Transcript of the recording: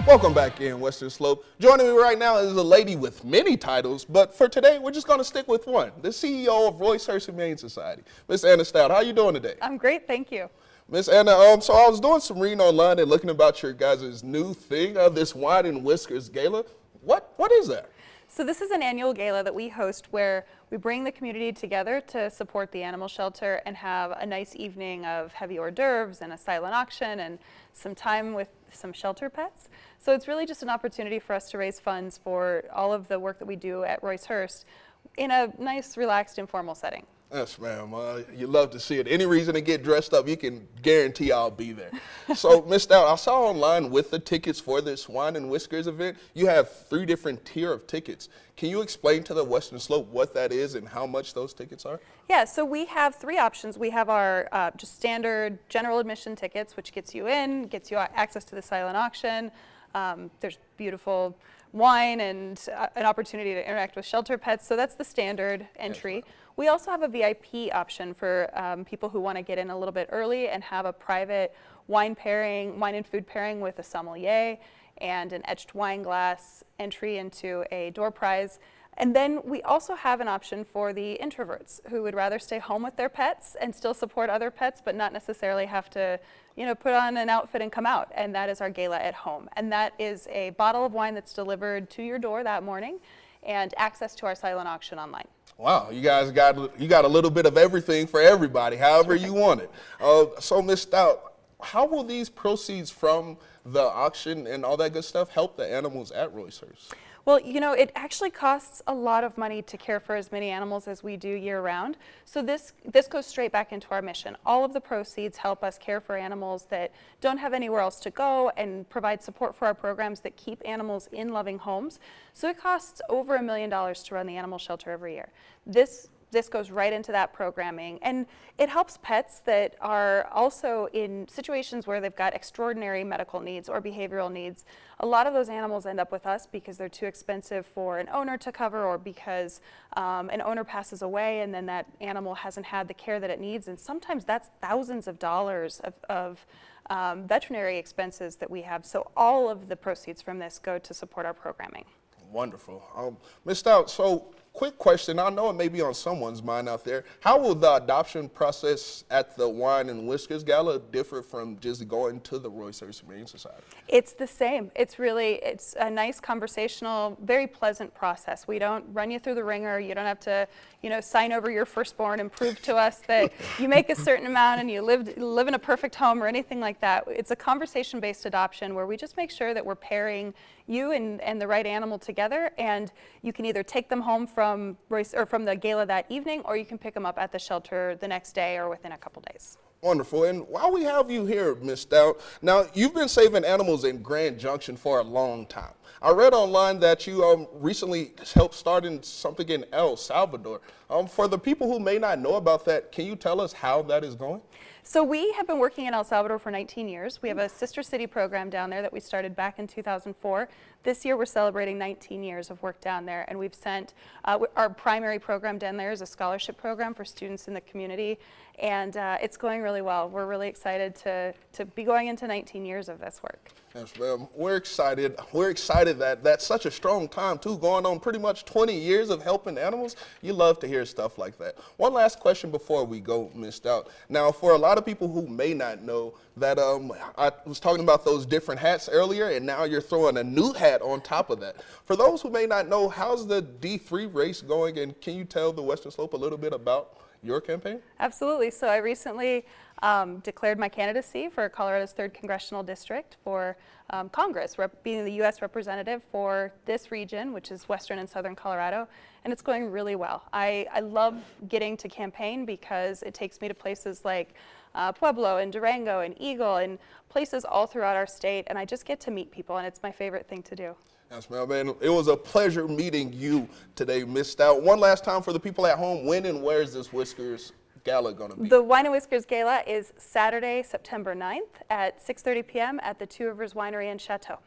Welcome back in, Western Slope. Joining me right now is a lady with many titles, but for today, we're just going to stick with one, the CEO of Whiskers Humane Society, Miss Anna Stout. How are you doing today? I'm great, thank you. Miss Anna, so I was doing some reading online and looking about your guys' new thing, this Wine and Whiskers Gala. What is that? So this is an annual gala that we host where we bring the community together to support the animal shelter and have a nice evening of heavy hors d'oeuvres and a silent auction and some time with some shelter pets. So it's really just an opportunity for us to raise funds for all of the work that we do at Royce Hurst in a nice, relaxed, informal setting. Yes, ma'am. You love to see it. Any reason to get dressed up, you can guarantee I'll be there. So, Miss Stout, I saw online with the tickets for this Wine and Whiskers event, you have 3 different tier of tickets. Can you explain to the Western Slope what that is and how much those tickets are? Yeah, so we have 3 options. We have our just standard general admission tickets, which gets you in, gets you access to the silent auction. There's beautiful wine and an opportunity to interact with shelter pets, so that's the standard entry. Yes, we also have a VIP option for people who want to get in a little bit early and have a private wine and food pairing with a sommelier and an etched wine glass entry into a door prize. And then we also have an option for the introverts who would rather stay home with their pets and still support other pets, but not necessarily have to, put on an outfit and come out. And that is our gala at home. And that is a bottle of wine that's delivered to your door that morning and access to our silent auction online. Wow, you guys got a little bit of everything for everybody, however you want it. So, Miss Stout, how will these proceeds from the auction and all that good stuff help the animals at Royce Hurst? Well, it actually costs a lot of money to care for as many animals as we do year round. So this goes straight back into our mission. All of the proceeds help us care for animals that don't have anywhere else to go and provide support for our programs that keep animals in loving homes. So it costs over $1 million to run the animal shelter every year. This goes right into that programming, and it helps pets that are also in situations where they've got extraordinary medical needs or behavioral needs. A lot of those animals end up with us because they're too expensive for an owner to cover, or because an owner passes away and then that animal hasn't had the care that it needs, and sometimes that's thousands of dollars of veterinary expenses that we have. So all of the proceeds from this go to support our programming. Wonderful. Miss Stout, so quick question. I know it may be on someone's mind out there. How will the adoption process at the Wine and Whiskers Gala differ from just going to the Royce Hurst Humane Society? It's the same. It's a nice conversational, very pleasant process. We don't run you through the ringer. You don't have to, sign over your firstborn and prove to us that you make a certain amount and you live in a perfect home or anything like that. It's a conversation-based adoption where we just make sure that we're pairing you and the right animal together, and you can either take them home from Royce or from the gala that evening, or you can pick them up at the shelter the next day or within a couple days. Wonderful. And while we have you here, Miss Stout, now you've been saving animals in Grand Junction for a long time. I read online that you recently helped starting something in El Salvador. For the people who may not know about that, can you tell us how that is going? So we have been working in El Salvador for 19 years. We have a sister city program down there that we started back in 2004. This year we're celebrating 19 years of work down there, and we've sent our primary program down there is a scholarship program for students in the community, and it's going really well. We're really excited to be going into 19 years of this work. Yes, ma'am. We're excited. We're excited that that's such a strong time, too, going on pretty much 20 years of helping animals. You love to hear stuff like that. One last question before we go, Miss Stout. Now, for a lot of people who may not know that I was talking about those different hats earlier, and now you're throwing a new hat on top of that. For those who may not know, how's the D3 race going, and can you tell the Western Slope a little bit about your campaign? Absolutely. So I recently declared my candidacy for Colorado's 3rd Congressional District for Congress, being the U.S. representative for this region, which is Western and Southern Colorado, and it's going really well. I love getting to campaign because it takes me to places like Pueblo and Durango and Eagle and places all throughout our state, and I just get to meet people, and it's my favorite thing to do. Yes, ma'am. And it was a pleasure meeting you today, Miss Stout. One last time for the people at home, when and where is this Whiskers Gala going to be? The Wine and Whiskers Gala is Saturday, September 9th at 6:30 p.m. at the Two Rivers Winery and Chateau.